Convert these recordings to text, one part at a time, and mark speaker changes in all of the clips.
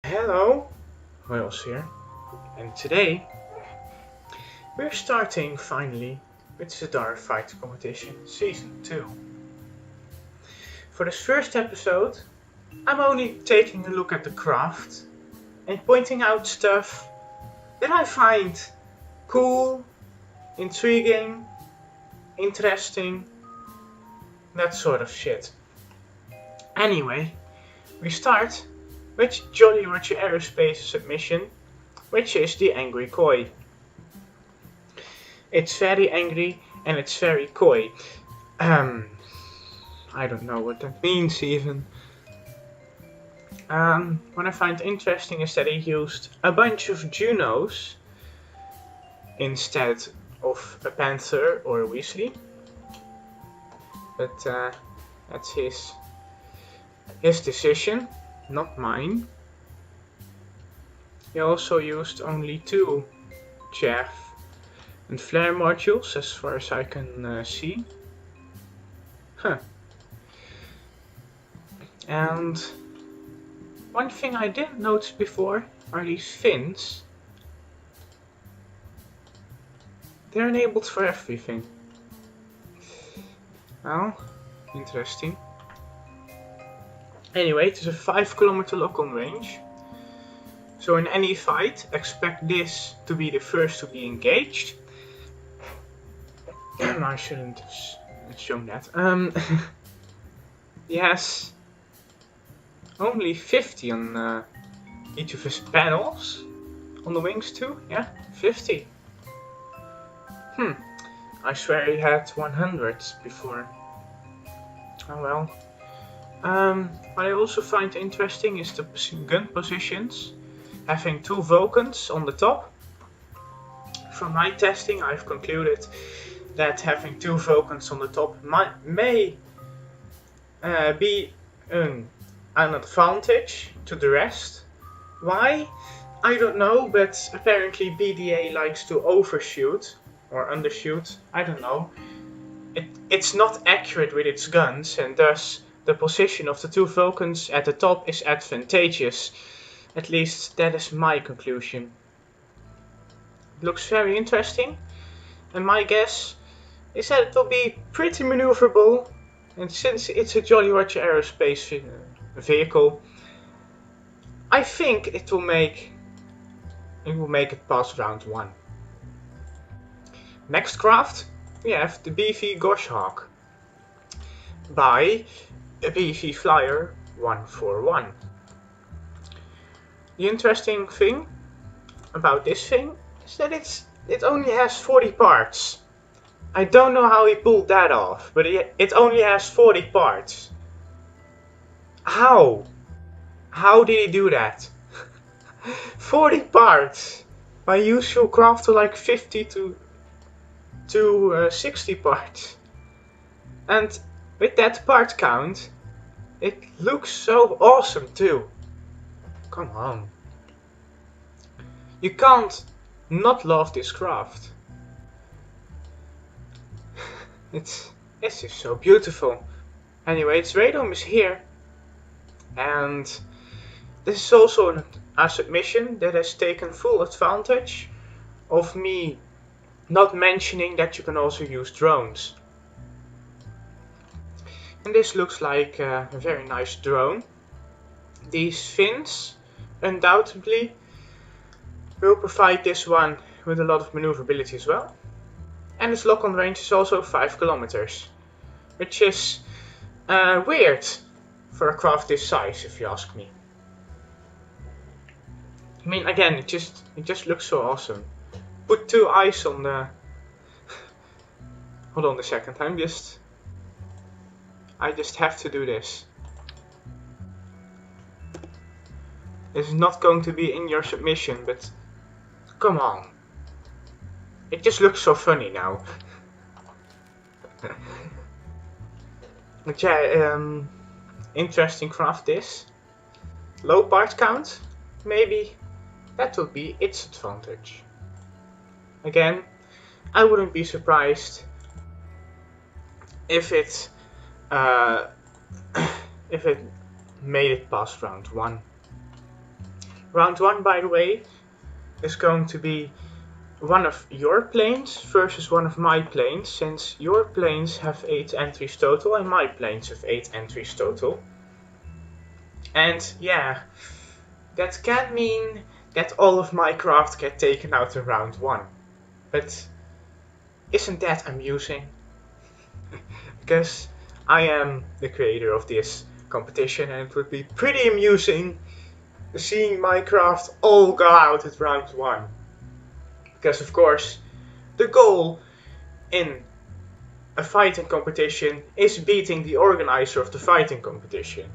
Speaker 1: Hello, Hojoz here, and today we're starting finally with the Dark Fight Competition Season 2. For this first episode, I'm only taking a look at the craft and pointing out stuff that I find cool, intriguing, interesting, that sort of shit. Anyway, we start with Jolly Roger Aerospace submission, which is the Angry Koi. It's very angry and it's very coy. I don't know what that means even. What I find interesting is that he used a bunch of Junos instead of a Panther or a Weasley. But that's his decision, not mine. He also used only 2 chaff and flare modules as far as I can see. And one thing I didn't notice before are these fins. They're enabled for everything. Well, interesting. Anyway, it is a 5 km lock-on range. So in any fight, expect this to be the first to be engaged. I shouldn't have shown that. He has only 50 on each of his panels. On the wings too, yeah, 50. I swear he had 100 before. Oh well. What I also find interesting is the gun positions. Having 2 Vulcans on the top. From my testing, I've concluded that having 2 Vulcans on the top may be an advantage to the rest. Why? I don't know, but apparently BDA likes to overshoot or undershoot. I don't know. It's not accurate with its guns, and thus the position of the 2 Vulcans at the top is advantageous. At least that is my conclusion. It looks very interesting, and my guess is that it will be pretty maneuverable, and since it's a Jolly Roger Aerospace vehicle, I think it will make it past round 1. Next craft, we have the BV Goshhawk by a BV Flyer 141. The interesting thing about this thing is that it only has 40 parts. I don't know how he pulled that off, but it only has 40 parts. How? How did he do that? 40 parts! My usual craft are like 50 to 60 parts. And with that part count, it looks so awesome too. Come on. You can't not love this craft. It's just so beautiful. Anyway, its radome is here. And this is also a submission that has taken full advantage of me not mentioning that you can also use drones. And this looks like a very nice drone. These fins undoubtedly will provide this one with a lot of maneuverability as well. And its lock-on range is also 5 km, which is weird for a craft this size, if you ask me. I mean, again, it just looks so awesome. Put 2 eyes on the. Hold on a second. I just have to do this. This is not going to be in your submission, but come on. It just looks so funny now. But yeah, interesting craft this. Low part count, maybe that will be its advantage. Again, I wouldn't be surprised if it made it past round 1. Round 1, by the way, is going to be one of your planes versus one of my planes, since your planes have 8 entries total and my planes have 8 entries total. And yeah, that can mean that all of my craft get taken out in round 1. But isn't that amusing? Because I am the creator of this competition, and it would be pretty amusing seeing my craft all go out at round 1. Because of course, the goal in a fighting competition is beating the organizer of the fighting competition.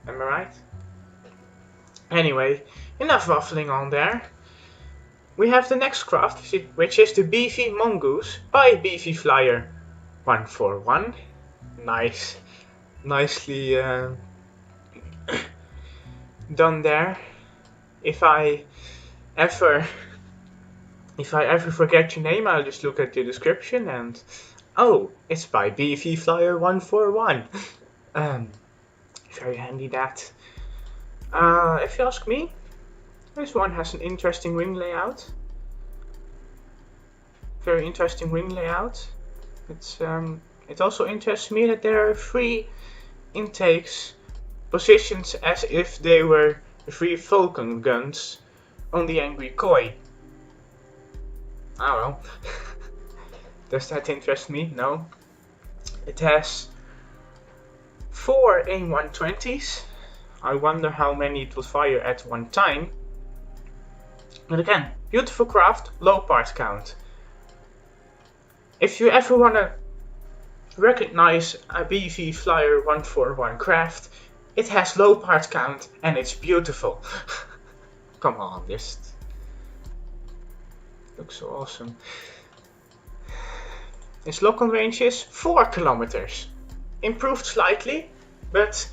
Speaker 1: Am I right? Anyway, enough waffling on there. We have the next craft, which is the Beefy Mongoose by Beefy Flyer 141. Nice. Nicely done there. If I ever forget your name, I'll just look at the description and oh, it's by Beefy Flyer 141. Very handy that. If you ask me, this one has an interesting wing layout. Very interesting wing layout. It also interests me that there are 3 intakes positioned as if they were 3 Falcon guns on the Angry Koi. Oh well. Does that interest me? No. It has 4 AIM-120s. I wonder how many it will fire at one time. But again, beautiful craft, low part count. If you ever want to recognize a BV Flyer 141 craft, it has low part count and it's beautiful. Come on, just looks so awesome. Its lock-on range is 4 kilometers. Improved slightly, but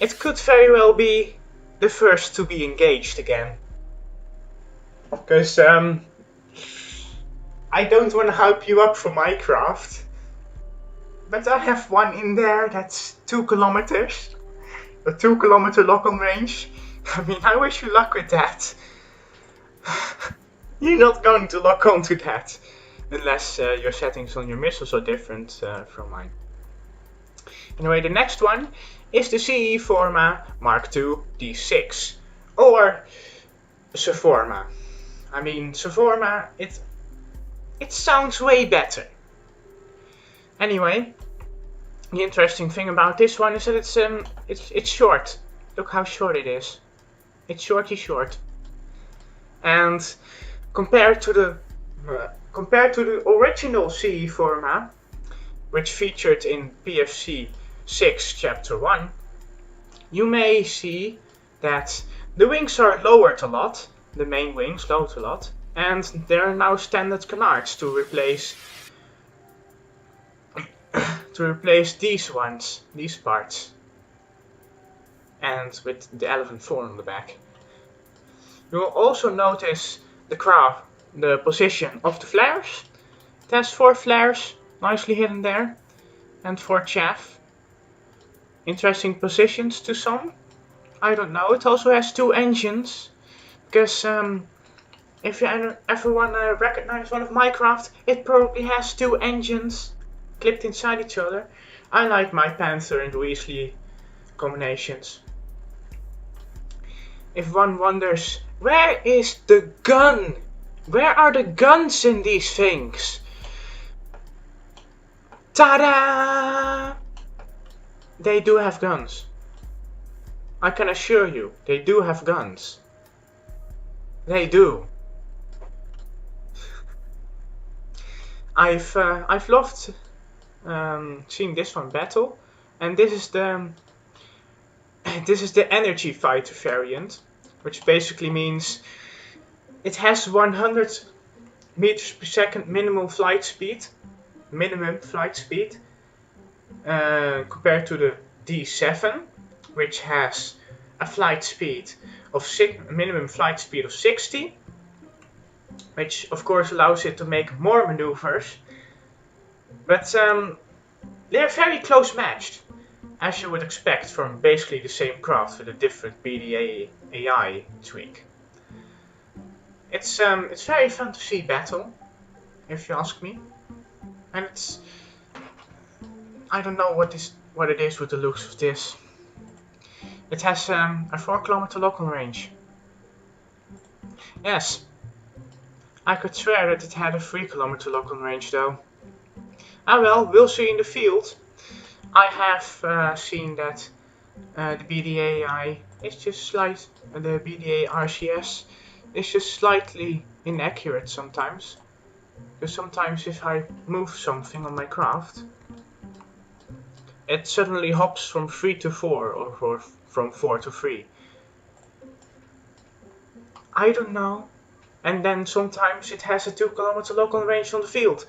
Speaker 1: it could very well be the first to be engaged again. Because I don't want to hype you up for my craft, but I have one in there that's 2 kilometers. A 2 kilometer lock-on range. I mean, I wish you luck with that. You're not going to lock onto that unless your settings on your missiles are different from mine. Anyway, the next one is the CE Forma Mark II D6 or Seforma. I mean, Seforma, it sounds way better. Anyway, the interesting thing about this one is that it's short. Look how short it is. It's short. And compared to the original CE Forma, which featured in PFC 6 Chapter 1, you may see that the wings are lowered a lot, the main wings lowered a lot, and there are now standard canards to replace these ones, these parts, and with the elephant 4 on the back. You will also notice the position of the flares. It has 4 flares, nicely hidden there, and 4 chaff. Interesting positions to some. I don't know. It also has 2 engines, because if you ever want to recognize one of my craft, it probably has 2 engines clipped inside each other. I like my Panther and Weasley combinations. If one wonders, where is the gun? Where are the guns in these things? Ta-da! They do have guns. I can assure you, they do have guns. They do. I've loved seeing this one battle, and this is the energy fighter variant, which basically means it has 100 meters per second minimum flight speed, compared to the D7, which has a minimum flight speed of 60, which of course allows it to make more maneuvers. But they're very close matched. as you would expect from basically the same craft with a different BDA AI tweak. It's very fun to see battle, if you ask me, and I don't know what it is with the looks of this. It has a 4 kilometer local range. Yes, I could swear that it had a 3 kilometer local range though. Ah well, we'll see in the field. I have seen that the BDA is just the BDA RCS is just slightly inaccurate sometimes. Because sometimes if I move something on my craft, it suddenly hops from 3 to 4 or from 4 to 3. I don't know. And then sometimes it has a 2 kilometer local range on the field.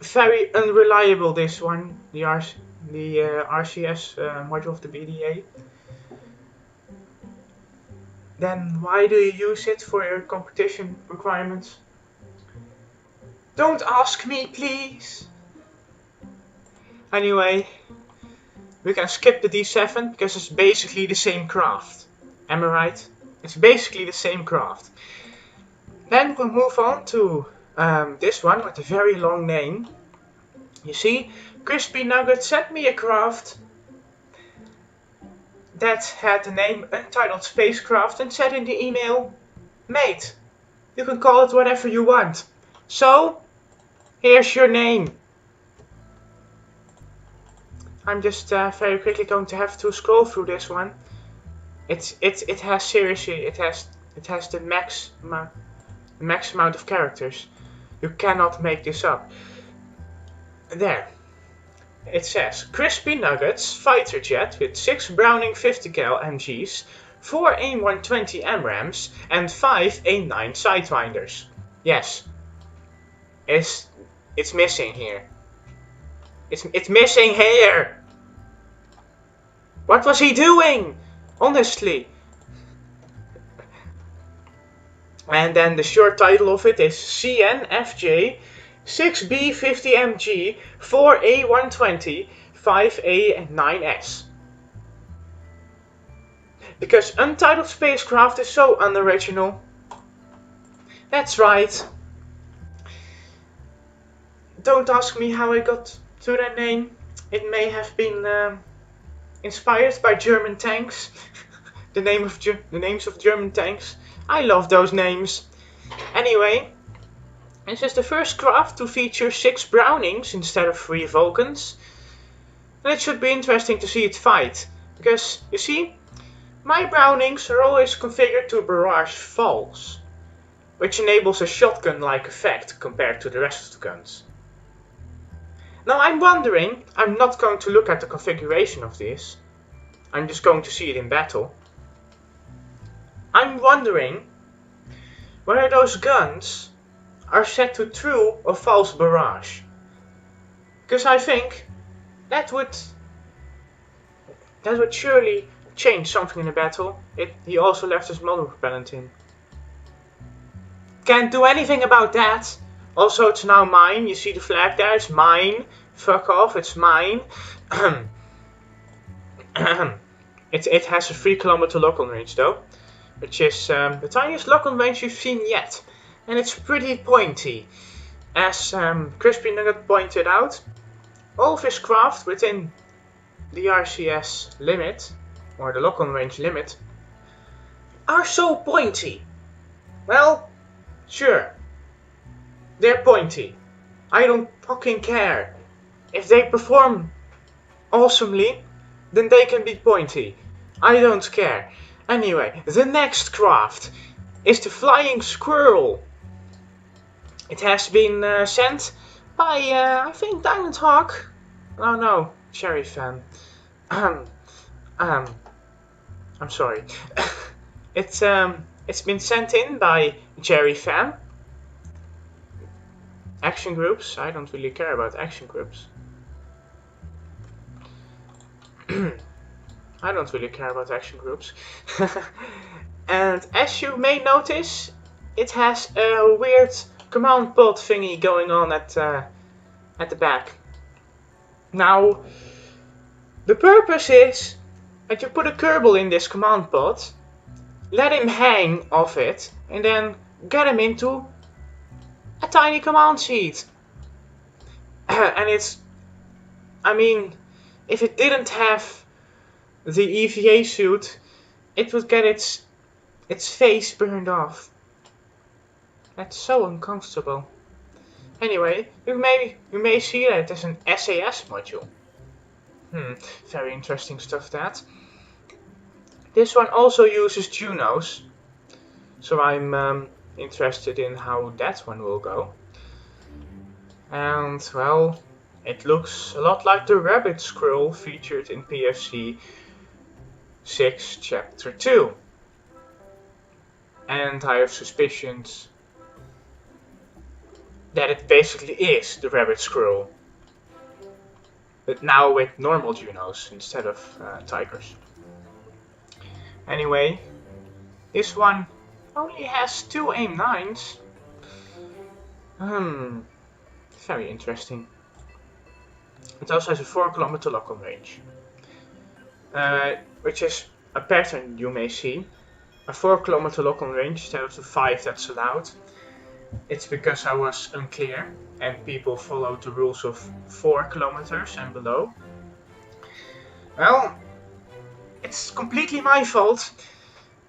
Speaker 1: Very unreliable, this one, the RCS module of the BDA. Then why do you use it for your competition requirements? Don't ask me, please. Anyway, we can skip the D7 because it's basically the same craft. Am I right? It's basically the same craft. Then we'll move on to this one with a very long name. You see, Crispy Nugget sent me a craft that had the name Untitled Spacecraft and said in the email, mate, you can call it whatever you want. So, here's your name. I'm just very quickly going to have to scroll through this one. It has seriously, it has the max amount of characters. You cannot make this up. There. It says Crispy Nuggets fighter jet with 6 Browning 50 cal MGs, 4 AIM-120 AMRAAMs and 5 AIM-9 Sidewinders. Yes. It's missing here. It's missing here. What was he doing? Honestly. And then the short title of it is CNFJ 6B50MG 4A120 5A and 9S. Because Untitled Spacecraft is so unoriginal. That's right. Don't ask me how I got to that name. It may have been inspired by German tanks. the names of German tanks. I love those names. Anyway, this is the first craft to feature 6 Brownings instead of 3 Vulcans. And it should be interesting to see it fight. Because, you see, my Brownings are always configured to barrage falls, which enables a shotgun-like effect compared to the rest of the guns. Now I'm wondering, I'm not going to look at the configuration of this, I'm just going to see it in battle. I'm wondering whether those guns are set to true or false barrage. Because I think that would surely change something in the battle. He also left his model propellant in. Can't do anything about that. Also, it's now mine. You see the flag there? It's mine. Fuck off, it's mine. It has a 3 kilometer local range though, which is the tiniest local range you've seen yet. And it's pretty pointy. As Crispy Nugget pointed out, all of his craft within the RCS limit, or the local range limit, are so pointy. Well, sure. They're pointy. I don't fucking care. If they perform awesomely, then they can be pointy. I don't care. Anyway, the next craft is the Flying Squirrel. It has been sent by, I think, Diamond Hawk. Oh no, Cherry Fan. I'm sorry. It's been sent in by Cherry Fan. Action groups. I don't really care about action groups. I don't really care about action groups. And as you may notice, it has a weird command pod thingy going on at the back. Now, The purpose is that you put a Kerbal in this command pod, let him hang off it, and then get him into a tiny command sheet. And it's, I mean, if it didn't have the EVA suit, it would get its face burned off. That's so uncomfortable. Anyway, you may see that it is an SAS module. Very interesting stuff that. This one also uses Junos, so I'm interested in how that one will go. And well, it looks a lot like the rabbit scroll featured in PFC 6 Chapter 2. And I have suspicions that it basically is the rabbit scroll, but now with normal Junos instead of tigers. Anyway, this one only has 2 AIM-9s. Very interesting. It also has a 4-kilometer lock-on range, which is a pattern you may see. A 4-kilometer lock-on range instead of the 5 that's allowed. It's because I was unclear and people followed the rules of 4 kilometers and below. Well, it's completely my fault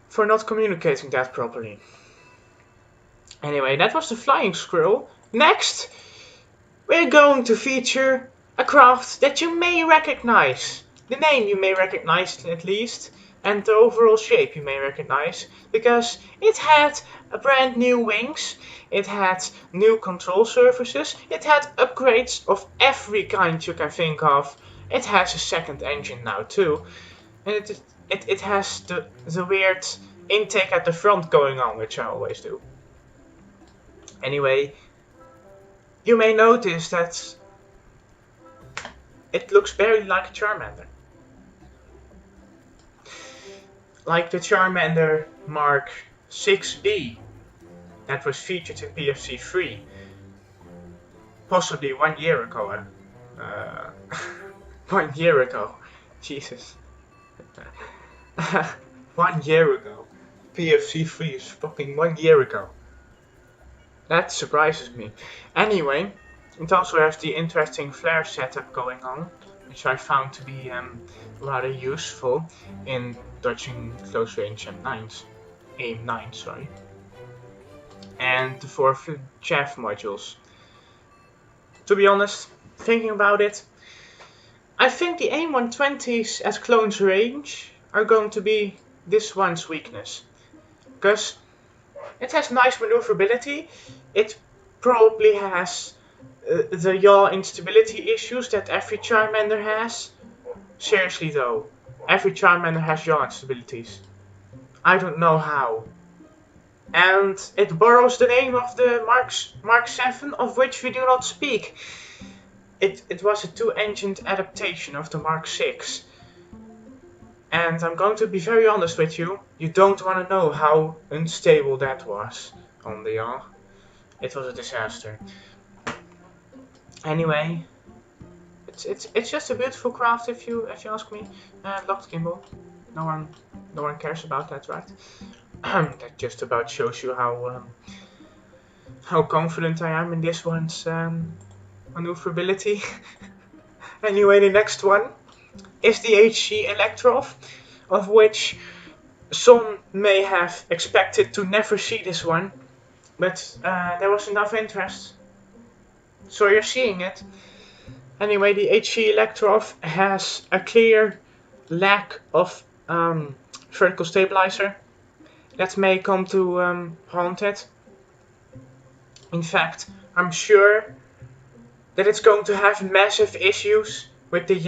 Speaker 1: for not communicating that properly. Anyway, that was the flying squirrel. Next, we're going to feature a craft that you may recognize. The name you may recognize at least, and the overall shape you may recognize, because it had a brand new wings, it had new control surfaces, it had upgrades of every kind you can think of. It has a second engine now too, and it has the weird intake at the front going on, which I always do. Anyway, you may notice that it looks very like a Charmander. Like the Charmander Mark 6B that was featured in PFC 3, possibly 1 year ago. 1 year ago, Jesus. 1 year ago. PFC 3 is fucking 1 year ago. That surprises me. Anyway, it also has the interesting flare setup going on, which I found to be rather useful in dodging close range AIM-9, sorry. And the 4 chaff modules. To be honest, thinking about it, I think the AIM-120s at close range are going to be this one's weakness. Because it has nice maneuverability, it probably has the yaw instability issues that every Charmander has. Seriously though, every Charmander has yaw instabilities. I don't know how. And it borrows the name of the Mark 7, of which we do not speak. It was a 2-engined adaptation of the Mark 6. And I'm going to be very honest with you, you don't want to know how unstable that was on the yaw. It was a disaster. Anyway, it's just a beautiful craft if you ask me. Locked gimbal. No one cares about that, right? That just about shows you how confident I am in this one's maneuverability. Anyway, the next one is the HC Electrof, of which some may have expected to never see this one, but there was enough interest, so you're seeing it. Anyway, the HC Electrof has a clear lack of vertical stabilizer that may come to haunt it. In fact, I'm sure that it's going to have massive issues with the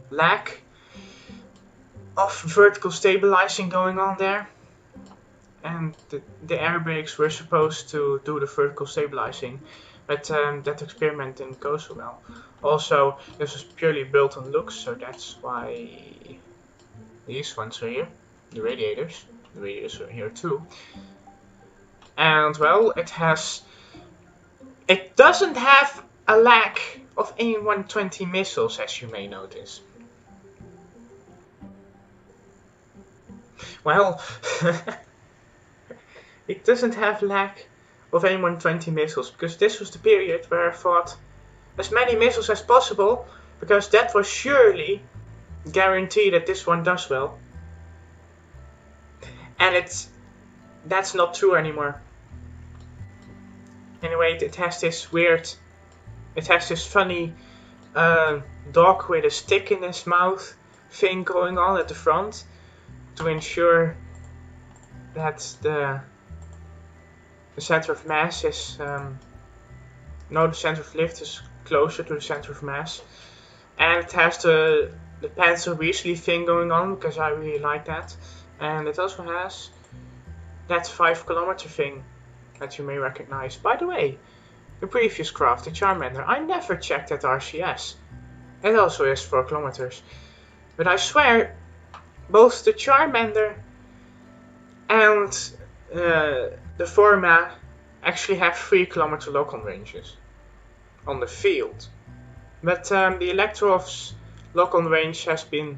Speaker 1: lack of vertical stabilizing going on there. And the air brakes were supposed to do the vertical stabilizing, but that experiment didn't go so well. Also, this was purely built on looks, so that's why these ones are here. The radiators are here too. And well, it doesn't have a lack of AIM-120 missiles, as you may notice. Well, it doesn't have lack of AIM-120 missiles, because this was the period where I thought as many missiles as possible, because that was surely guaranteed that this one does well. And that's not true anymore. Anyway, it has this funny dog with a stick in his mouth thing going on at the front to ensure that the center of mass is the center of lift is closer to the center of mass, and it has the pencil Weasley thing going on, because I really like that. And it also has that 5 kilometer thing that you may recognize. By the way, the previous craft, the Charmander, I never checked at RCS. It also is 4 kilometers. But I swear, both the Charmander and the Forma actually have 3 kilometer local ranges on the field. But the Electrov's local range has been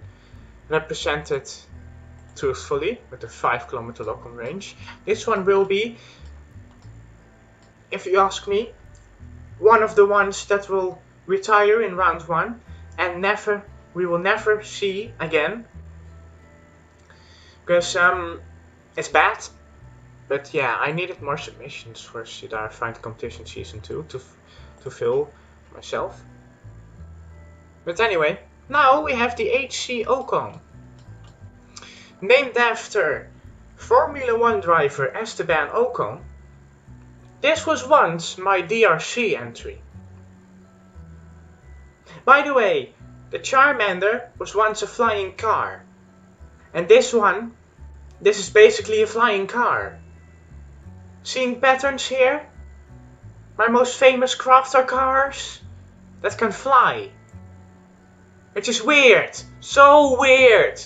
Speaker 1: represented truthfully with a 5 kilometer local range. This one will be, if you ask me, one of the ones that will retire in round 1 and we will never see again, because it's bad. But yeah, I needed more submissions for Sidar Find Competition Season 2 to fill myself. But anyway, now we have the HC Ocon. Named after Formula 1 driver Esteban Ocon, this was once my DRC entry. By the way, the Charmander was once a flying car. And this is basically a flying car. Seeing patterns here? My most famous craft are cars that can fly. Which is weird. So weird.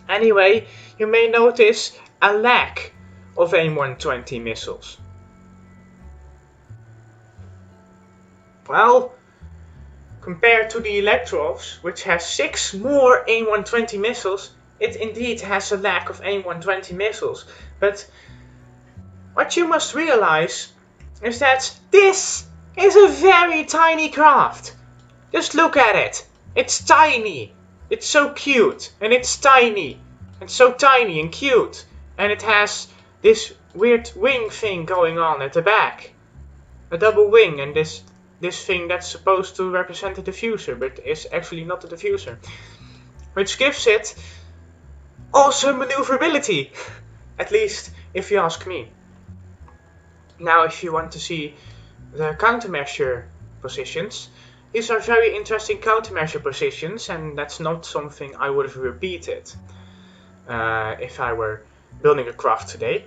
Speaker 1: Anyway, you may notice a lack of AIM-120 missiles. Well, compared to the Electrov's, which has 6 more AIM-120 missiles, it indeed has a lack of AIM-120 missiles. But what you must realize is that this is a very tiny craft. Just look at it. It's tiny. It's so cute, and it's tiny, and so tiny and cute, and it has this weird wing thing going on at the back, a double wing, and this thing that's supposed to represent the diffuser, but is actually not the diffuser, which gives it awesome maneuverability, at least if you ask me. Now, if you want to see the countermeasure positions, these are very interesting countermeasure positions, and that's not something I would have repeated if I were building a craft today.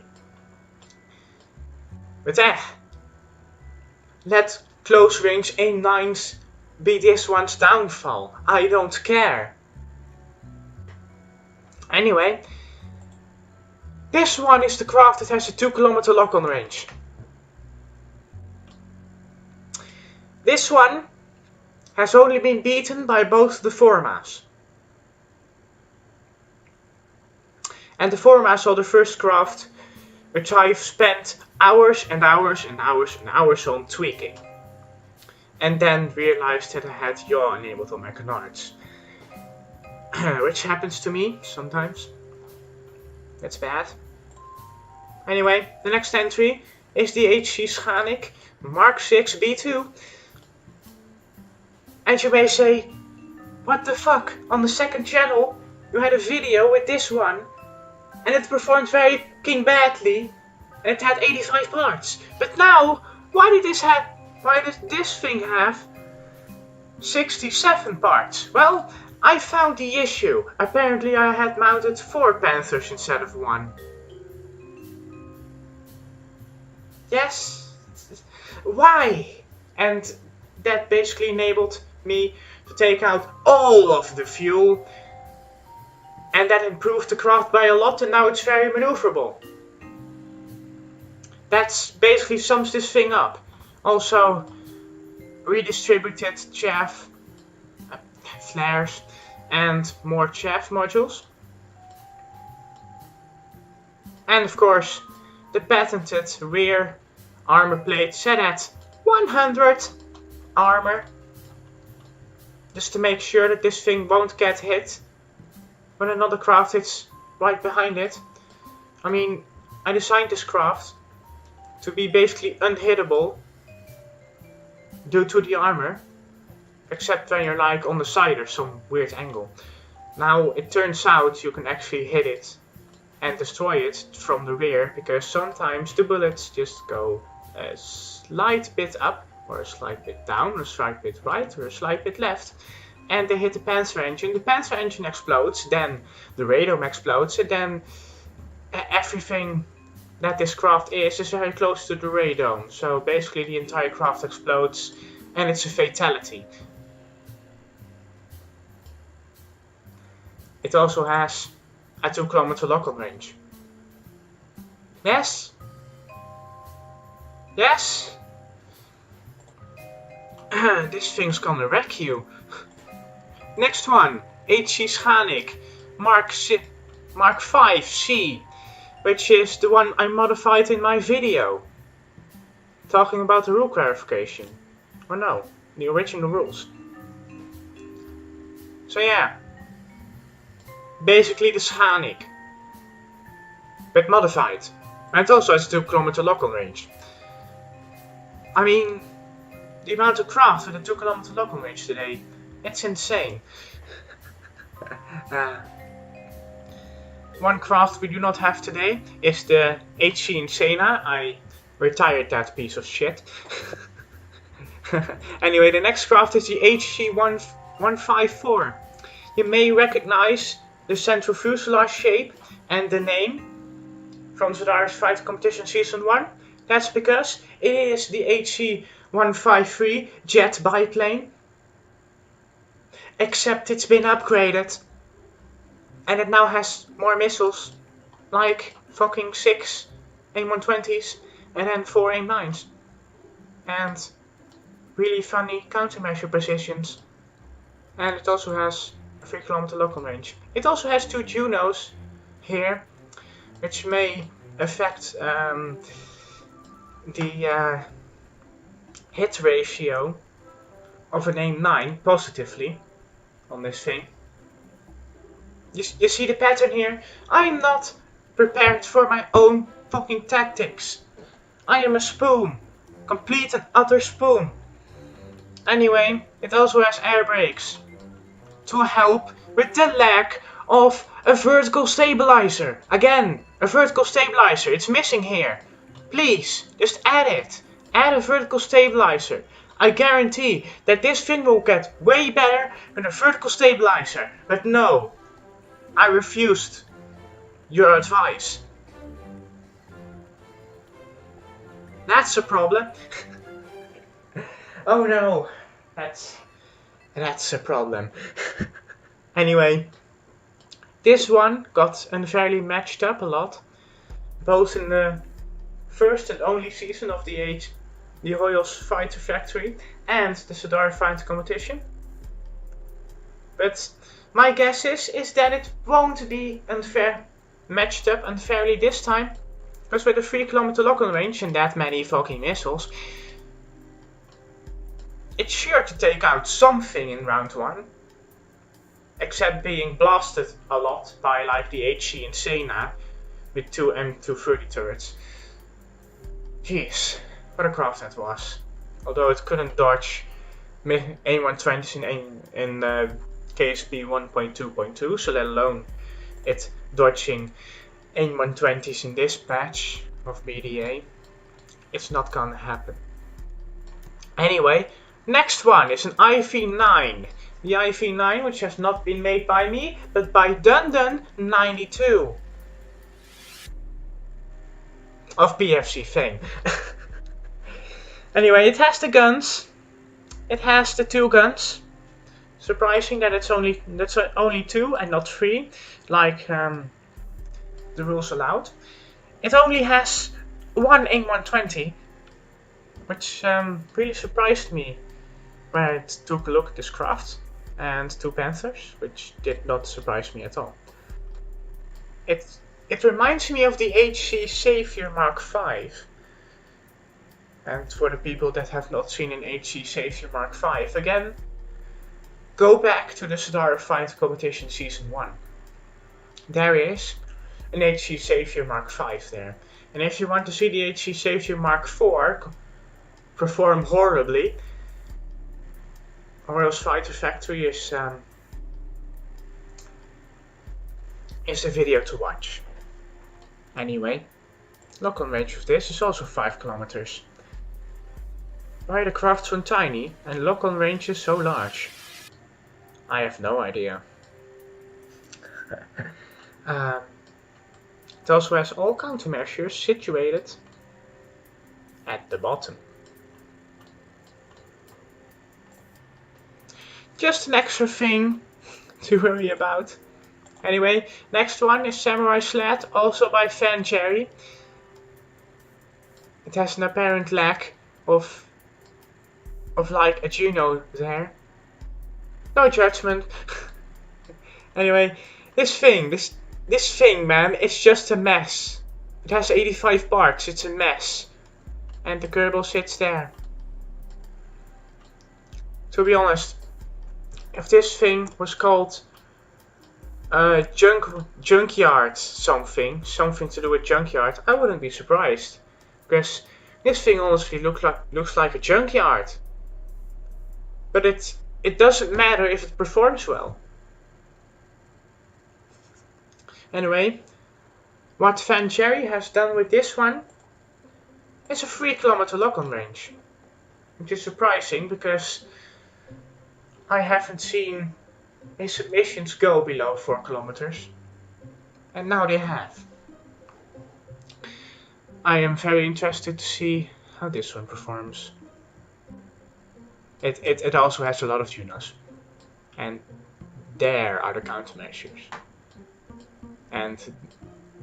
Speaker 1: But let close range AIM-9s be this one's downfall. I don't care. Anyway, this one is the craft that has a 2 kilometer lock-on range. This one has only been beaten by both the Formas. And the Formas are the first craft which I've spent hours and hours and hours and hours on tweaking. And then realized that I had yaw enabled on my canards. Which happens to me sometimes. That's bad. Anyway, the next entry is the HC Schanik Mark 6 B2. And you may say, what the fuck, on the second channel you had a video with this one and it performed very fucking badly and it had 85 parts. But now, why did this thing have 67 parts? Well, I found the issue. Apparently I had mounted 4 Panthers instead of 1. Yes? Why? And that basically enabled me to take out all of the fuel, and that improved the craft by a lot, and now it's very maneuverable. That basically sums this thing up. Also, redistributed chaff, flares, and more chaff modules. And of course, the patented rear armor plate set at 100 armor. Just to make sure that this thing won't get hit when another craft is right behind it. I mean, I designed this craft to be basically unhittable due to the armor, except when you're like on the side or some weird angle. Now it turns out you can actually hit it and destroy it from the rear, because sometimes the bullets just go a slight bit up, or a slight bit down, or a slight bit right, or a slight bit left, and they hit the Panzer engine. The Panzer engine explodes, then the radome explodes, and then everything that this craft is very close to the radome. So basically the entire craft explodes, and it's a fatality. It also has a 2 kilometer lock-on range. Yes? Yes? This thing's gonna wreck you. Next one, HC Schanik Mark 5C, which is the one I modified in my video, talking about the rule clarification. Or no, the original rules. So yeah, basically the Schanik, but modified. And it also has a 2 kilometer lock-on range. I mean, the amount of craft with a 2 kilometer lock-on range today, it's insane. One craft we do not have today is the HC Insana. I retired that piece of shit. Anyway, the next craft is the HC 154. You may recognize the central fuselage shape and the name from Zadaris Fighter Competition Season 1. That's because it is the HC 153 jet biplane. Except it's been upgraded. And it now has more missiles. Like fucking 6 AIM-120s and then 4 AIM-9s. And really funny countermeasure precisions. And it also has a 3 kilometer lock-on range. It also has 2 Junos here, which may affect the hit ratio of an AIM-9 positively on this thing. You see the pattern here? I'm not prepared for my own fucking tactics. I am a spoon. Complete and utter spoon. Anyway, it also has air brakes to help with the lack of a vertical stabilizer. Again, a vertical stabilizer. It's missing here. Please, just add it. Add a vertical stabilizer. I guarantee that this thing will get way better with a vertical stabilizer. But no, I refused your advice. That's a problem. Oh no, that's a problem. Anyway, this one got unfairly matched up a lot, both in the first and only season of the Hojoz Fighter Factory and the Zadaris Fighter Competition. But my guess is that it won't be matched up unfairly this time, because with a 3 kilometer lock-on range and that many fucking missiles, it's sure to take out something in round 1, except being blasted a lot by like the HC Insana with 2 M230 turrets. Jeez, what a craft that was. Although it couldn't dodge AIM-120s in KSP 1.2.2, so let alone it dodging AIM-120s in this patch of BDA. It's not gonna happen. Anyway, next one is an IV9. The IV9, which has not been made by me, but by Dundon92 of PFC fame. Anyway, it has the guns. It has the 2 guns. Surprising that that's only 2 and not 3, like the rules allowed. It only has 1 AIM-120, which really surprised me. where I took a look at this craft and 2 Panthers, which did not surprise me at all. It reminds me of the HC Savior Mark V. And for the people that have not seen an HC Savior Mark V, again, go back to the Sadara Fight Competition Season 1. There is an HC Savior Mark V there. And if you want to see the HC Savior Mark IV perform horribly, Hojoz Fighter Factory is a video to watch. Anyway, lock-on range of this is also 5 kilometers. Why are the crafts so tiny and lock-on range is so large? I have no idea. It also has all countermeasures situated at the bottom. Just an extra thing to worry about. Anyway, next one is Samurai Sled, also by Fan Jerry. It has an apparent lack of like a Juno there. No judgment. Anyway, this thing, man, it's just a mess. It has 85 parts, it's a mess. And the Kerbal sits there. To be honest, if this thing was called junkyard something to do with junkyard, I wouldn't be surprised. Because this thing honestly looks like a junkyard. But it doesn't matter if it performs well. Anyway, what Fan Jerry has done with this one is a 3 kilometer lock-on range. Which is surprising because I haven't seen his submissions go below 4 kilometers. And now they have. I am very interested to see how this one performs. It also has a lot of Junos. And there are the countermeasures. And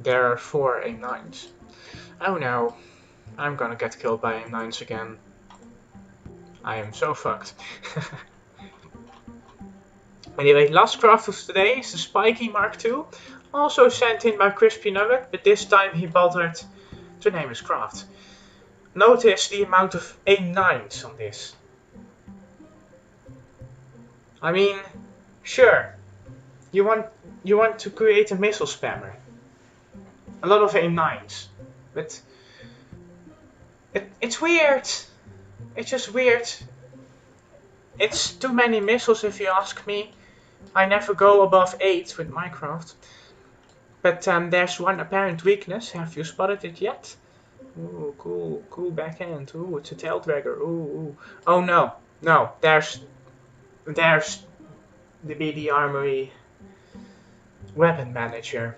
Speaker 1: there are 4 A9s. Oh no, I'm gonna get killed by A9s again. I am so fucked. Anyway, last craft of today is the Spiky Mark II. Also sent in by Crispy Nugget, but this time he bothered to name his craft. Notice the amount of A9s on this. I mean, sure, you want to create a missile spammer. A lot of A9s, but it's weird. It's just weird. It's too many missiles if you ask me. I never go above 8 with Minecraft. But there's one apparent weakness. Have you spotted it yet? Ooh, cool backhand. Ooh, it's a tail dragger. Ooh. Oh no, there's the BD Armory weapon manager.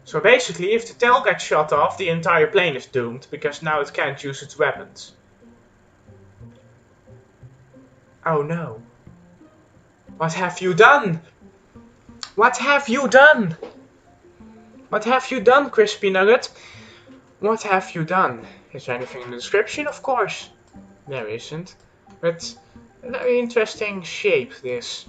Speaker 1: So basically, if the tail gets shot off, the entire plane is doomed, because now it can't use its weapons. Oh no. What have you done? What have you done? What have you done, Crispy Nugget? What have you done? Is there anything in the description? Of course. There isn't. But a very interesting shape, this.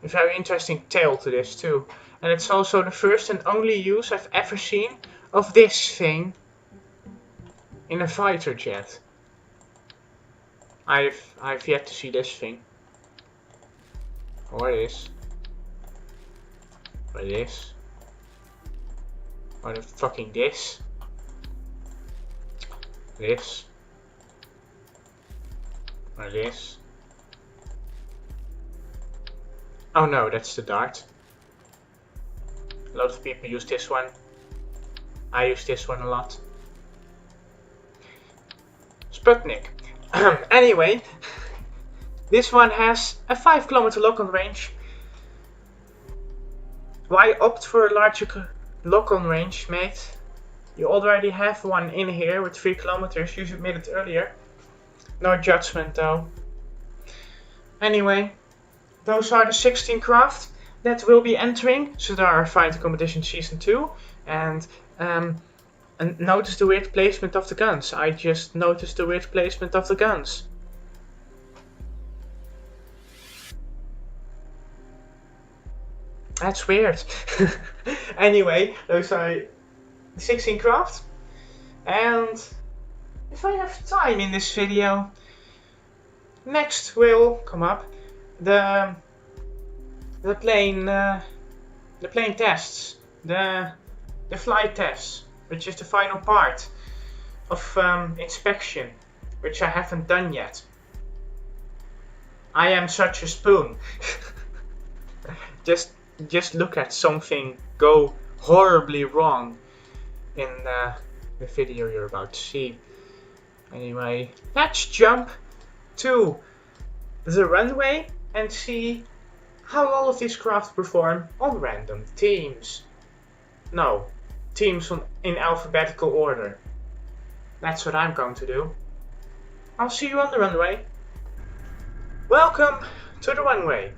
Speaker 1: A very interesting tail to this too. And it's also the first and only use I've ever seen of this thing in a fighter jet. I've yet to see this thing. Or this. Or this. Or the fucking this. This. Or this. Oh no, that's the dart. A lot of people use this one. I use this one a lot. Sputnik. Anyway, this one has a 5 kilometer lock-on range. Why opt for a larger lock-on range, mate? You already have one in here with 3 kilometers. You submitted earlier. No judgment though. Anyway, those are the 16 craft that will be entering Sadara Fighter Competition Season 2. And notice the weird placement of the guns. I just noticed the weird placement of the guns. That's weird. Anyway, those are 16 craft. And if I have time in this video, next will come up the plane tests, the flight tests, which is the final part of inspection, which I haven't done yet. I am such a spoon. Just look at something go horribly wrong in the video you're about to see. Anyway, let's jump to the runway and see how all of these craft perform on random teams. No, teams in alphabetical order. That's what I'm going to do. I'll see you on the runway. Welcome to the runway,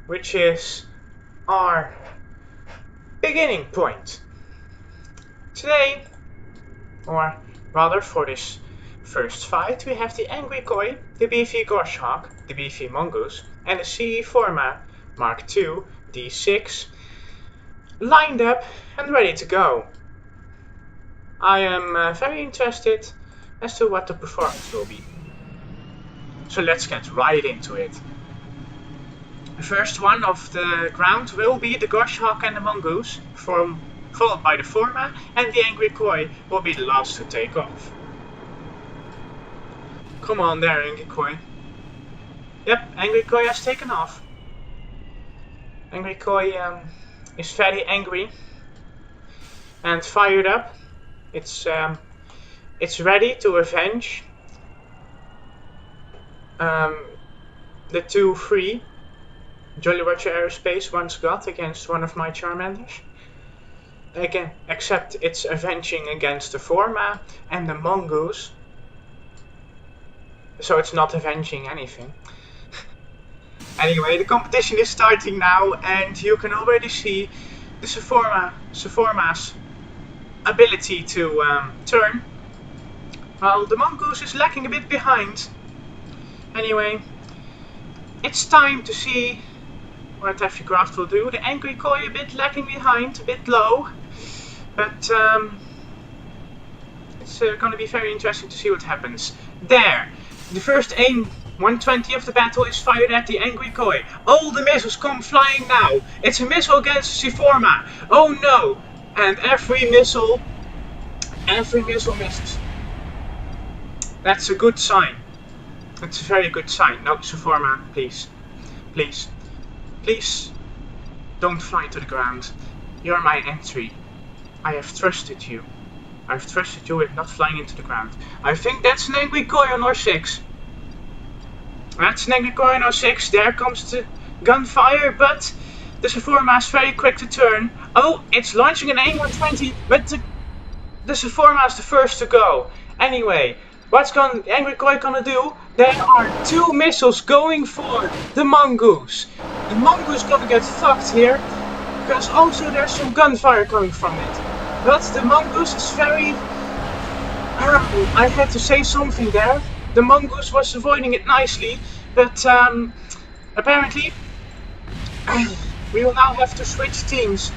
Speaker 1: which is our beginning point. Today, or rather for this first fight, we have the Angry Koi, the beefy Goshhawk, the beefy Mongoose, and the CE Forma Mark II D6 lined up and ready to go. I am very interested as to what the performance will be. So let's get right into it. The first one of the ground will be the Goshhawk and the Mongoose, followed by the Forma, and the Angry Koi will be the last to take off. Come on there, Angry Koi. Yep, Angry Koi has taken off. Angry Koi is very angry and fired up. It's ready to avenge the 2-3 Jolly Roger Aerospace once got against one of my Charmanders. Again, except it's avenging against the Forma and the Mongoose. So it's not avenging anything. Anyway, the competition is starting now, and you can already see the Forma's ability to turn, while the Mongoose is lagging a bit behind. Anyway, it's time to see what every craft will do. The Angry Koi a bit lagging behind, a bit low, but it's going to be very interesting to see what happens. There, the first aim 120 of the battle is fired at the Angry Koi. All the missiles come flying now. It's a missile against the Forma. Oh no! And every missile misses. That's a good sign. That's a very good sign. No, Forma, please. Please. Please. Don't fly to the ground. You're my entry. I have trusted you. I've trusted you with not flying into the ground. I think that's an Angry Koi on R6. That's an Angry Koi on R6. There comes the gunfire, but the Forma is very quick to turn. Oh, it's launching an AIM-120, but the Forma is the first to go. Anyway, what's the Angry Koi gonna do? There are 2 missiles going for the Mongoose. The Mongoose gonna get fucked here, because also there's some gunfire coming from it. But the Mongoose is very... I had to say something there. The Mongoose was avoiding it nicely, but apparently we will now have to switch teams,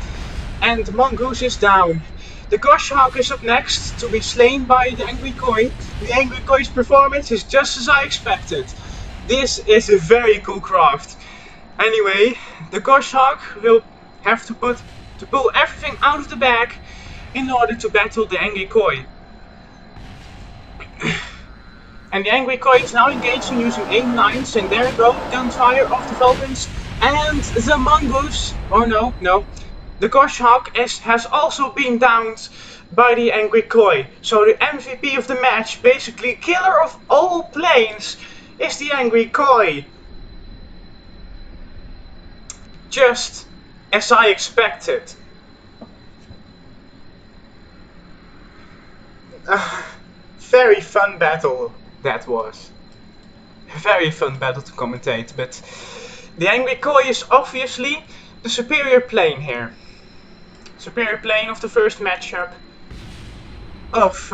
Speaker 1: and the Mongoose is down. The Goshhawk is up next to be slain by the Angry Koi. The Angry Koi's performance is just as I expected. This is a very cool craft. Anyway, the Goshhawk will have to pull everything out of the bag in order to battle the Angry Koi. And the Angry Koi is now engaged in using AIM-9s, and there go the gunfire of the Falcons and the Mongoose. Oh no. The Goshhawk has also been downed by the Angry Koi. So the MVP of the match, basically killer of all planes, is the Angry Koi. Just as I expected. Very fun battle that was. Very fun battle to commentate, but the Angry Koi is obviously the superior plane here. Superior plane of the first matchup of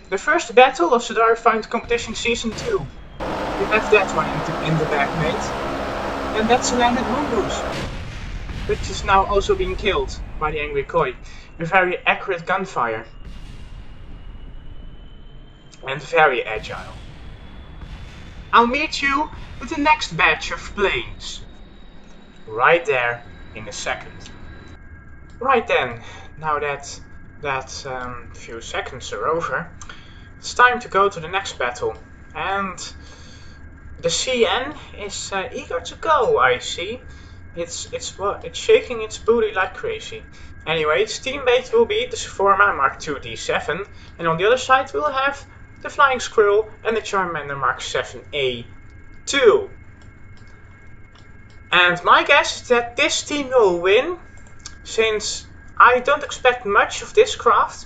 Speaker 1: the first battle of Sadar Find Competition Season 2. You have that one in the back, mate. And that's a landed Mongoose. which is now also being killed by the angry koi. With very accurate gunfire. And very agile. I'll meet you with the next batch of planes. Right there in a second. Right then, now that few seconds are over, it's time to go to the next battle. And the CN is eager to go, I see. It's shaking its booty like crazy. Anyway, its teammate will be the Seforma Mark II D7, and on the other side we'll have the Flying Squirrel and the Charmander Mark 7A2. And my guess is that this team will win, since I don't expect much of this craft,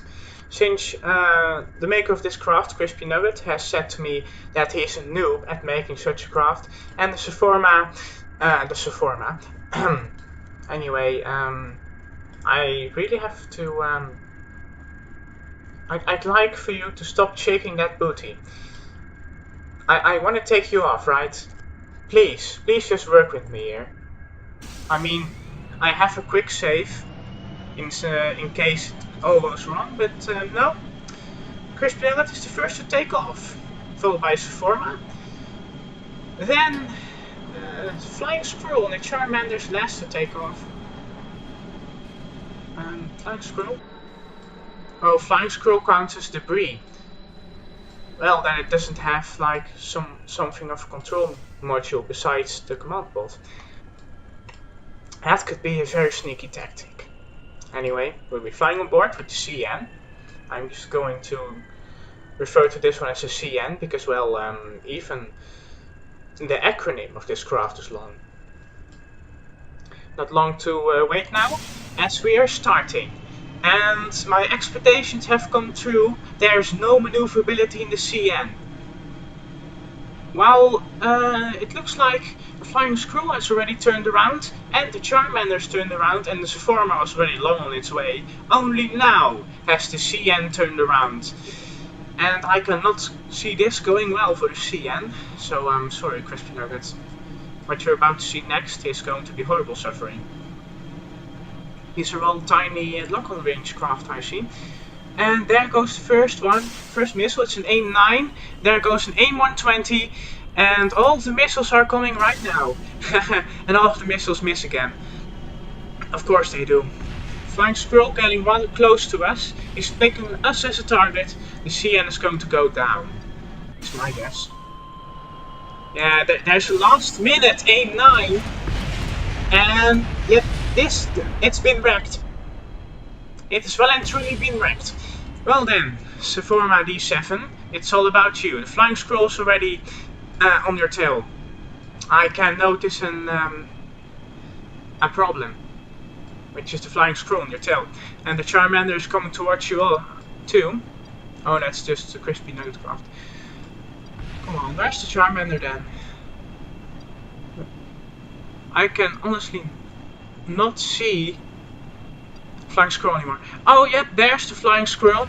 Speaker 1: since the maker of this craft, Crispy Nugget, has said to me that he is a noob at making such a craft, and the Seforma, anyway, I really have to, I'd like for you to stop shaking that booty. I want to take you off, right? Please just work with me here. I mean, I have a quick save in case it all goes wrong, but no. Crispy Nugget is the first to take off, followed by Seforma. Then Flying Squirrel and the Charmander's last to take off. Flying Squirrel? Oh, Flying Squirrel counts as debris. Well, then it doesn't have like something of a control module besides the command bot. That could be a very sneaky tactic. Anyway, we'll be flying on board with the CN. I'm just going to refer to this one as a CN because, well, even the acronym of this craft is long. Not long to wait now, as we are starting. And my expectations have come true. There's no maneuverability in the CN. While it looks like the Flying Squirrel has already turned around, and the Charmander's turned around, and the Seforma was already long on its way, only now has the CN turned around. And I cannot see this going well for the CN, so I'm sorry, Crispy Nuggets. What you're about to see next is going to be horrible suffering. These are all tiny local range craft, I see. And there goes the first one, first missile, it's an AIM-9. There goes an AIM-120, and all of the missiles are coming right now. And all of the missiles miss again. Of course they do. Flying Squirrel getting rather close to us. He's picking us as a target. The CN is going to go down. That's my guess. Yeah, there's a last minute AIM-9. And yet it's been wrecked. It has well and truly been wrecked. Well then, Seforma D7, it's all about you. The Flying Squirrel's already on your tail. I can notice a problem, which is the Flying Squirrel on your tail. And the Charmander is coming towards you all, too. Oh, that's just a Crispy Nugget craft. Come on, where's the Charmander then? I can honestly not see Flying Squirrel anymore. Oh yeah, there's the Flying Squirrel.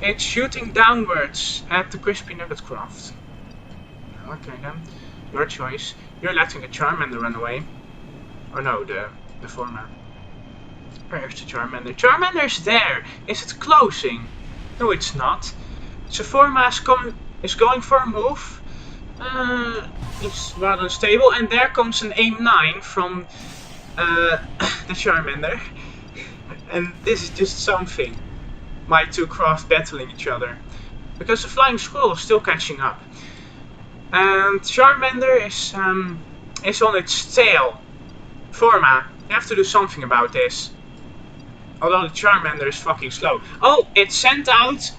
Speaker 1: It's shooting downwards at the Crispy Nugget craft. Okay then, your choice. You're letting the Charmander run away. Or no, the former. Where's the Charmander? Charmander's there. Is it closing? No, it's not. Seforma is going for a move. It's rather unstable, and there comes an AIM-9 from the Charmander. And this is just something. My two craft battling each other. Because the Flying Squirrel is still catching up. And Charmander is on its tail. Forma, you have to do something about this. Although the Charmander is fucking slow. Oh, it sent out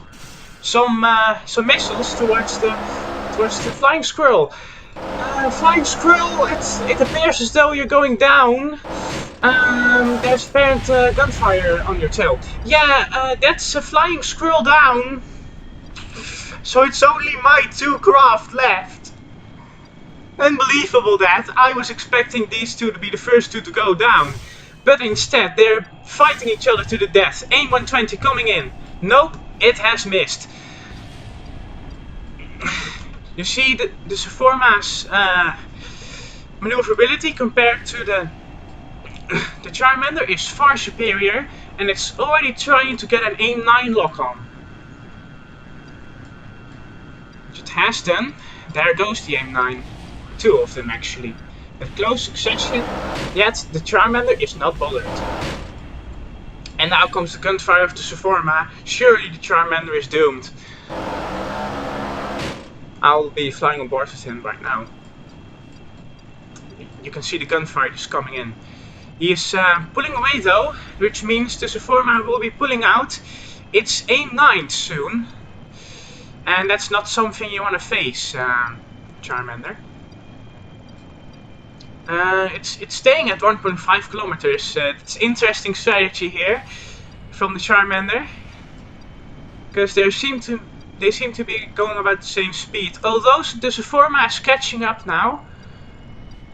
Speaker 1: some missiles towards the Flying Squirrel. Flying Squirrel, it appears as though you're going down. There's apparent gunfire on your tail. Yeah, that's a Flying Squirrel down. So it's only my two craft left. Unbelievable that. I was expecting these two to be the first two to go down. But instead, they're fighting each other to the death. AIM-120 coming in. Nope, it has missed. You see the Seforma's maneuverability compared to the the Charmander is far superior, and it's already trying to get an aim-9 lock on. Which it has done. There goes the aim-9. 2 of them actually. At close succession, yet the Charmander is not bothered. And now comes the gunfire of the Sephorma. Surely the Charmander is doomed. I'll be flying on board with him right now. You can see the gunfire just coming in. He is pulling away though, which means the Sephorma will be pulling out. It's aim-9 soon. And that's not something you want to face, Charmander. It's staying at 1.5 kilometers. It's interesting strategy here from the Charmander, because they seem to be going about the same speed. Although the Sephorma is catching up now,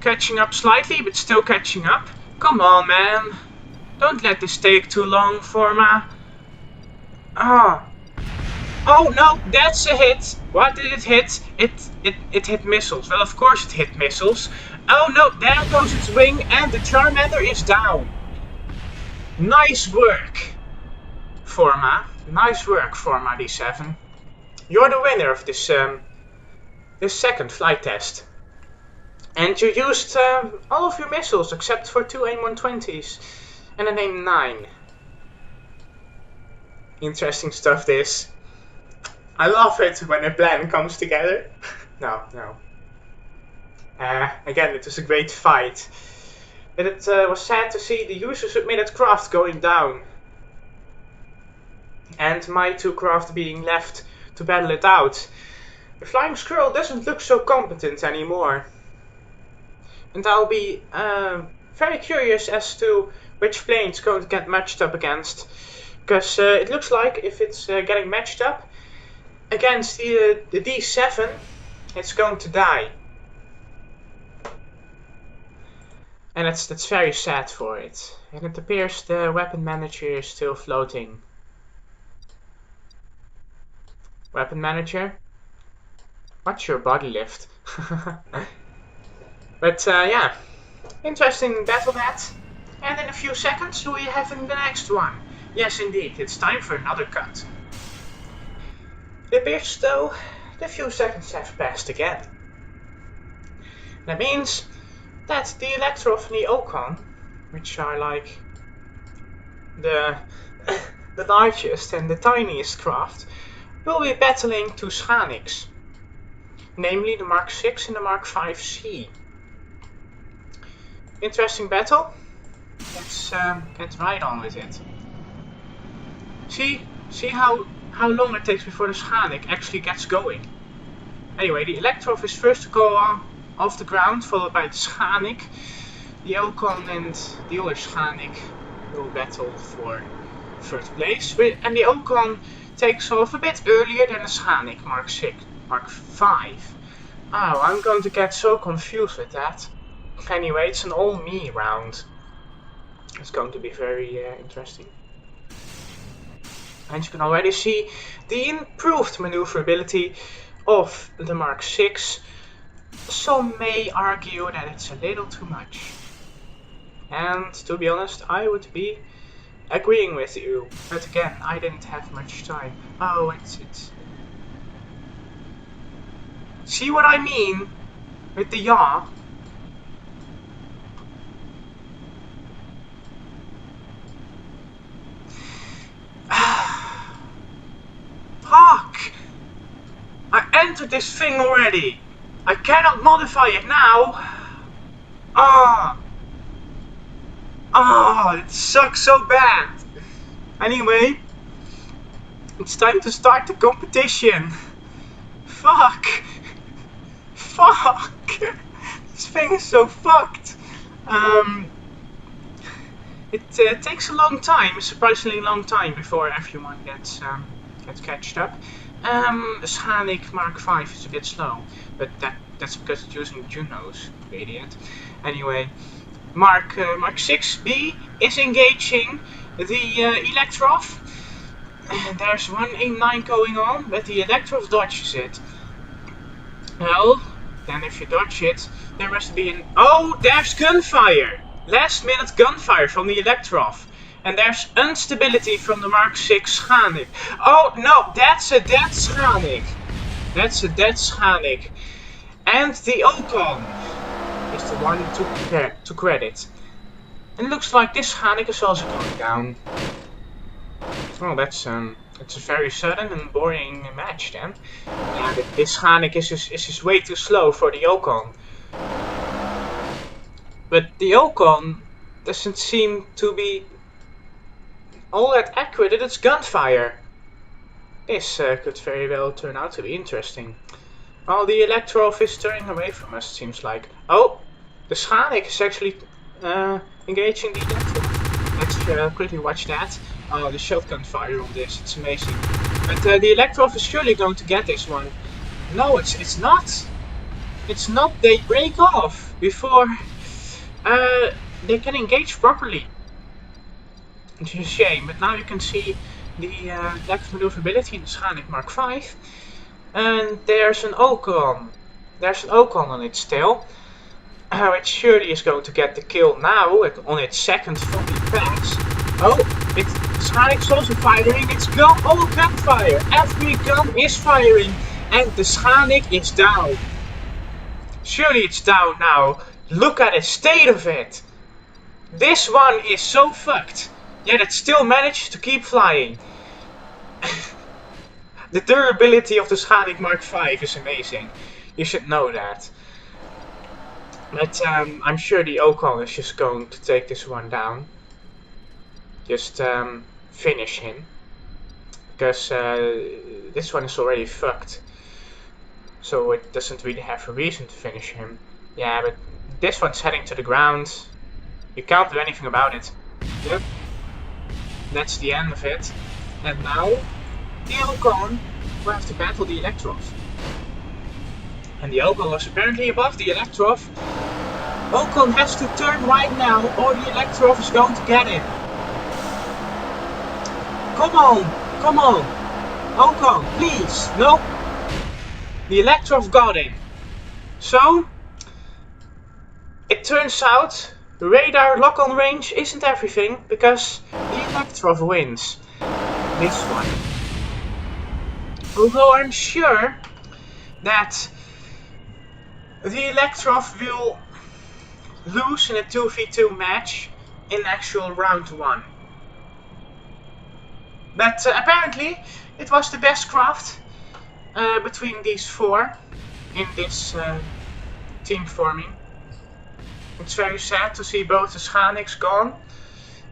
Speaker 1: catching up slightly, but still catching up. Come on, man! Don't let this take too long, Forma. Ah. Oh no, that's a hit! What did it hit? It hit missiles. Well, of course it hit missiles. Oh no, there goes its wing, and the Charmander is down. Nice work, Forma. Nice work, Forma D7. You're the winner of this second flight test. And you used all of your missiles except for 2 AIM-120s and an AIM-9. Interesting stuff this. I love it when a plan comes together. No. Again, it was a great fight. But it was sad to see the user submitted craft going down. And my 2 craft being left to battle it out. The Flying Squirrel doesn't look so competent anymore. And I'll be very curious as to which plane it's going to get matched up against. Because it looks like if it's getting matched up against the D7, it's going to die. And that's very sad for it. And it appears the weapon manager is still floating. Weapon manager? What's your body lift? But yeah, interesting battle that. And in a few seconds we'll be having the next one. Yes indeed, it's time for another cut. It appears though the few seconds have passed again. That means that the Electro and the Ocon, which are like the largest and the tiniest craft, will be battling 2 Scanics. Namely the Mark 6 and the Mark 5C. Interesting battle. Let's get right on with it. See how long it takes before the Scanic actually gets going. Anyway, the Electro is first to go off the ground, followed by the Scanic. The Ocon and the other Scanic will battle for 3rd place. And the Ocon takes off a bit earlier than the Scanic, Mark 6, Mark 5. Oh, I'm going to get so confused with that. Anyway, it's an all-me round. It's going to be very interesting. And you can already see the improved maneuverability of the Mark 6. Some may argue that it's a little too much. And to be honest, I would be agreeing with you. But again, I didn't have much time. Oh, it's... See what I mean with the yaw? Fuck! I entered this thing already. I cannot modify it now. It sucks so bad. Anyway, it's time to start the competition. Fuck. This thing is so fucked. It takes a long time, a surprisingly long time, before everyone gets catched up. The Scanic Mark 5 is a bit slow, but that's because it's using Junos, idiot. Anyway, Mark 6B is engaging the Electrov. There's one AIM-9 going on, but the Electrov dodges it. Well, then if you dodge it, there must be an... Oh, there's gunfire! last minute gunfire from the Electrof. And there's instability from the Mark 6 Schanik. Oh no, that's a dead Schanik. That's a dead Schanik. And the Ocon is the one to credit. And it looks like this Schanik is also going down. Well, it's a very sudden and boring match then. Yeah, this Schanik is just way too slow for the Ocon. But the Ocon doesn't seem to be all that accurate at its gunfire. This could very well turn out to be interesting. Well, the Electrof is turning away from us, it seems like. Oh, the Schanik is actually engaging the Electrof. Let's quickly watch that. Oh, the shotgun fire on this, it's amazing. But the Electrof is surely going to get this one. No, it's not. It's not. They break off before they can engage properly. It's a shame, but now you can see the lack of maneuverability in the Schanik Mark 5. And there's an Ocon. There's an Ocon on its tail. Which surely is going to get the kill now on its second fully pass. Oh, the Schanik's also firing. It's all gunfire. Every gun is firing. And the Schanik is down. Surely it's down now. Look at the state of it. This one is so fucked. Yet it still managed to keep flying. The durability of the Schanik Mark 5 is amazing. You should know that. But I'm sure the Ocon is just going to take this one down. Just finish him. Because this one is already fucked. So it doesn't really have a reason to finish him. Yeah, but this one's heading to the ground. You can't do anything about it. Yep. That's the end of it. And now, the Ocon will have to battle the Electrof. And the Ocon was apparently above the Electrof. Ocon has to turn right now, or the Electrof is going to get him. Come on, come on. Ocon, please. No. The Electrof got him. So, it turns out radar lock-on range isn't everything, because the Electrof wins this one. Although I'm sure that the Electrof will lose in a 2v2 match in actual round 1. But apparently it was the best craft between these 4 in this team forming. It's very sad to see both the Schaniks gone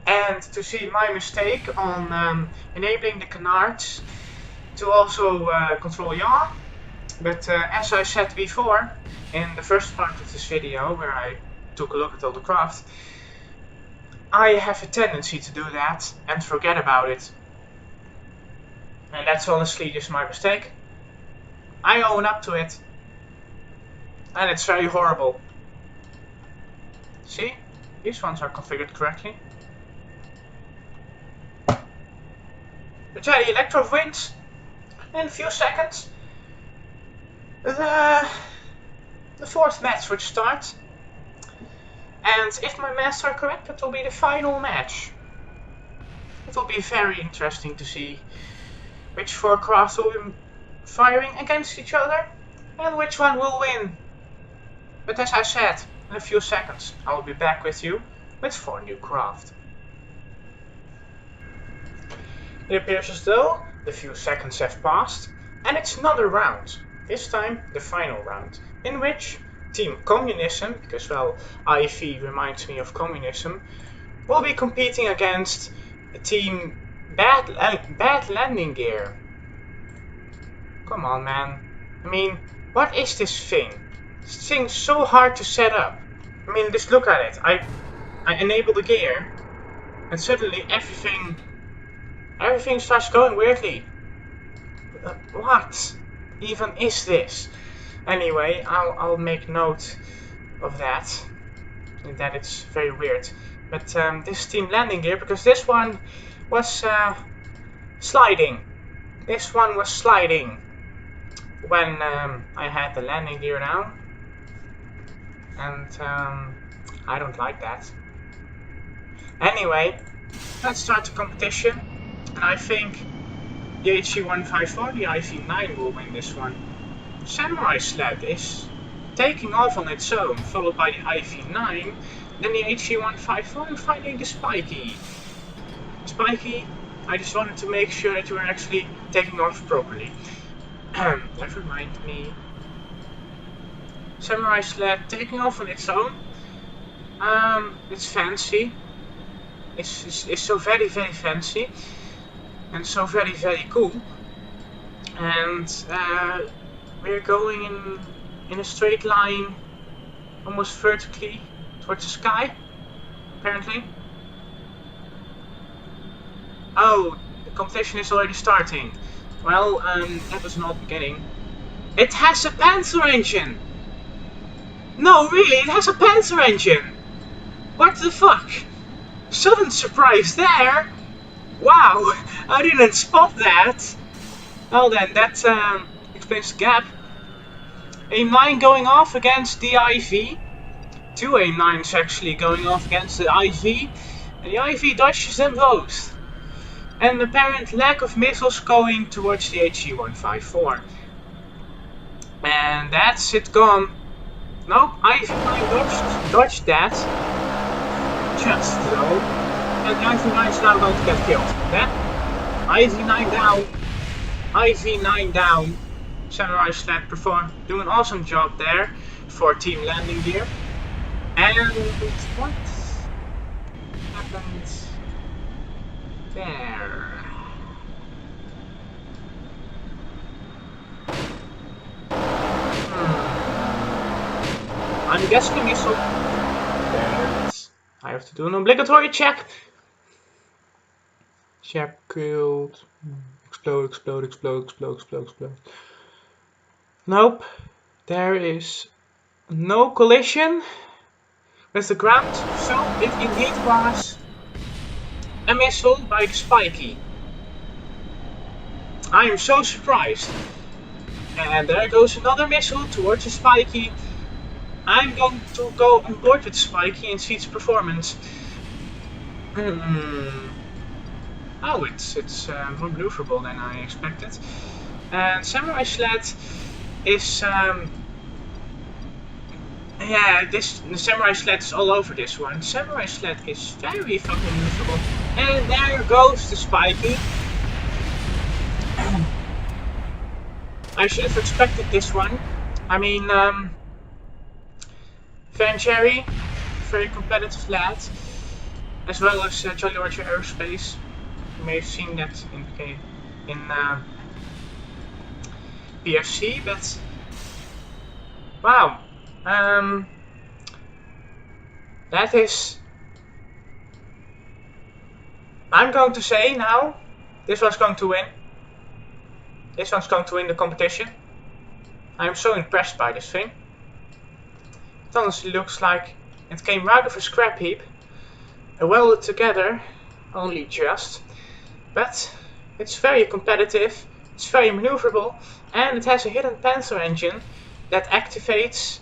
Speaker 1: and to see my mistake on enabling the canards to also control yaw. But as I said before in the first part of this video where I took a look at all the craft, I have a tendency to do that and forget about it. And that's honestly just my mistake. I own up to it. And it's very horrible. See? These ones are configured correctly. But yeah, the Electrof wins in a few seconds. The 4th match would start. And if my maths are correct, it will be the final match. It will be very interesting to see which 4 crafts will be firing against each other and which one will win. But as I said, in a few seconds I will be back with you with 4 new craft. It appears as though the few seconds have passed and it's another round. This time the final round, in which Team Communism, because well, IV reminds me of communism, will be competing against Team Bad Landing Gear. Come on, man. I mean, what is this thing? This thing's so hard to set up. I mean, just look at it. I enable the gear, and suddenly everything starts going weirdly. What even is this? Anyway, I'll make note of that. That it's very weird. But this Team Landing Gear, because this one was sliding. This one was sliding when I had the landing gear down. And I don't like that. Anyway, let's start the competition. And I think the HG154, the IV9 will win this one. Samurai Sled is taking off on its own, followed by the IV9, then the HG154, and finally the Spiky. Spiky, I just wanted to make sure that you were actually taking off properly. Never mind me. Samurai Sled taking off on its own. It's fancy. It's so very fancy. And so very cool. And we're going in a straight line, almost vertically, towards the sky, apparently. Oh, the competition is already starting. Well, that was not beginning. It has a Panther engine! No, really, it has a Panther engine! What the fuck? Sudden surprise there! Wow, I didn't spot that! Well then, that explains the gap. AIM-9 going off against the IV. Two AIM-9s actually going off against the IV. And the IV dodges them both. And an apparent lack of missiles going towards the HG154. And that's it gone. Nope, IV-9 dodged that. Just so. And the IV-9 is now going to get killed. Then, IV-9 down. IV-9 down. Samurai Sled doing an awesome job there for Team Landing Gear. And what happened there? I'm guessing a missile. I have to do an obligatory check. Check killed. Explode. Nope. There is no collision with the ground, so it indeed was a missile by the Spiky. I am so surprised. And there goes another missile towards the Spiky. I'm going to go on board with the Spiky and see its performance. Oh, it's more maneuverable than I expected. And Samurai Sled is the Samurai Sled is all over this one. Samurai Sled is very fucking maneuverable. And there goes the Spiky. I should have expected this one. I mean, Van Jerry, very competitive lad, as well as Jolly Roger Aerospace. You may have seen that in PFC, but wow, that is. I'm going to say now, this one's going to win. This one's going to win the competition. I'm so impressed by this thing. It honestly looks like it came out of a scrap heap, welded together, only just. But it's very competitive, it's very maneuverable, and it has a hidden Panther engine that activates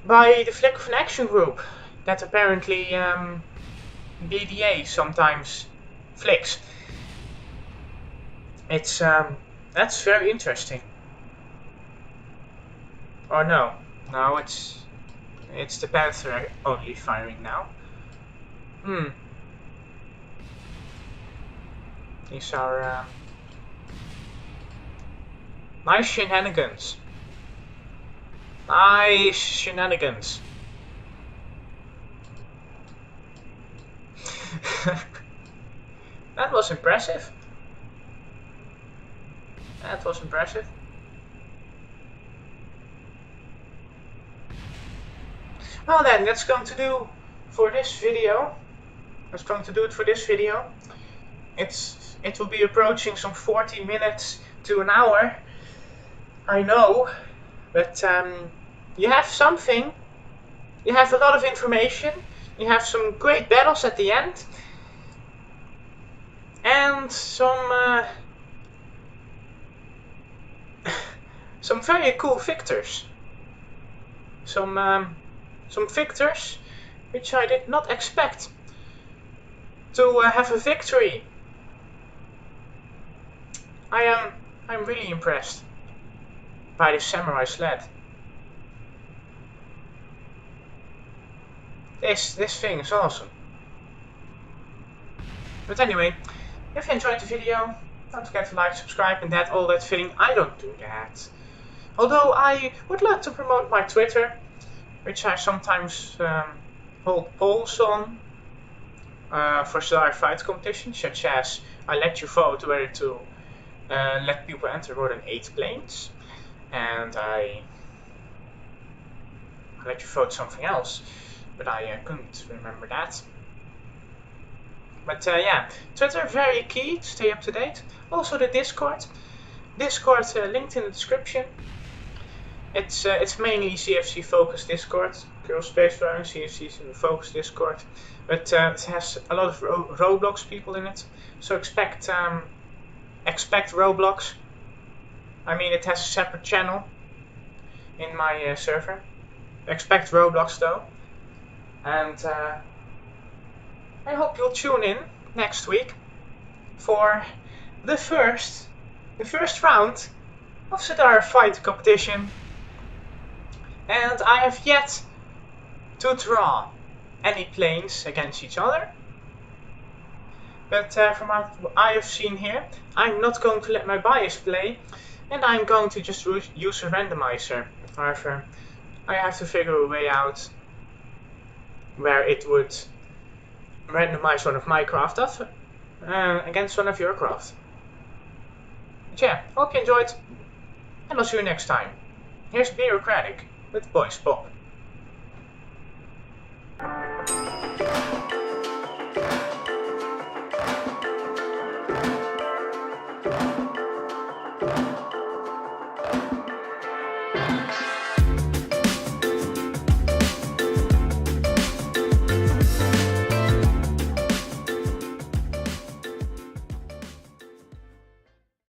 Speaker 1: by the flick of an action group that apparently BDA sometimes flicks. It's that's very interesting. Or no, it's the Panther only firing now. These are nice shenanigans. Nice shenanigans. That was impressive. That was impressive. Well then, that's going to do for this video. That's going to do it for this video. It will be approaching some 40 minutes to an hour. I know, but you have something. You have a lot of information. You have some great battles at the end, and some very cool victors. Some victors which I did not expect to have a victory. I'm really impressed by this samurai sled. This thing is awesome. But anyway, if you enjoyed the video, don't forget to like, subscribe, and all that thing. I don't do that. Although I would like to promote my Twitter, which I sometimes hold polls on for Star Fight competitions, such as I let you vote whether to let people enter more than 8 planes, and I let you vote something else, but I couldn't remember that. But yeah, Twitter very key to stay up to date. Also the Discord linked in the description. It's mainly CFC focused Discord, Girl Space Flying CFC focused Discord, but it has a lot of Roblox people in it, so expect Roblox. I mean, it has a separate channel in my server. Expect Roblox though, and I hope you'll tune in next week for the first round of Sadar Fight competition. And I have yet to draw any planes against each other. But from what I have seen here, I'm not going to let my bias play, and I'm going to just use a randomizer. However, I have to figure a way out where it would randomize one of my craft against one of your craft. But yeah, hope you enjoyed, and I'll see you next time. Here's Bureaucratic with Boys Pop.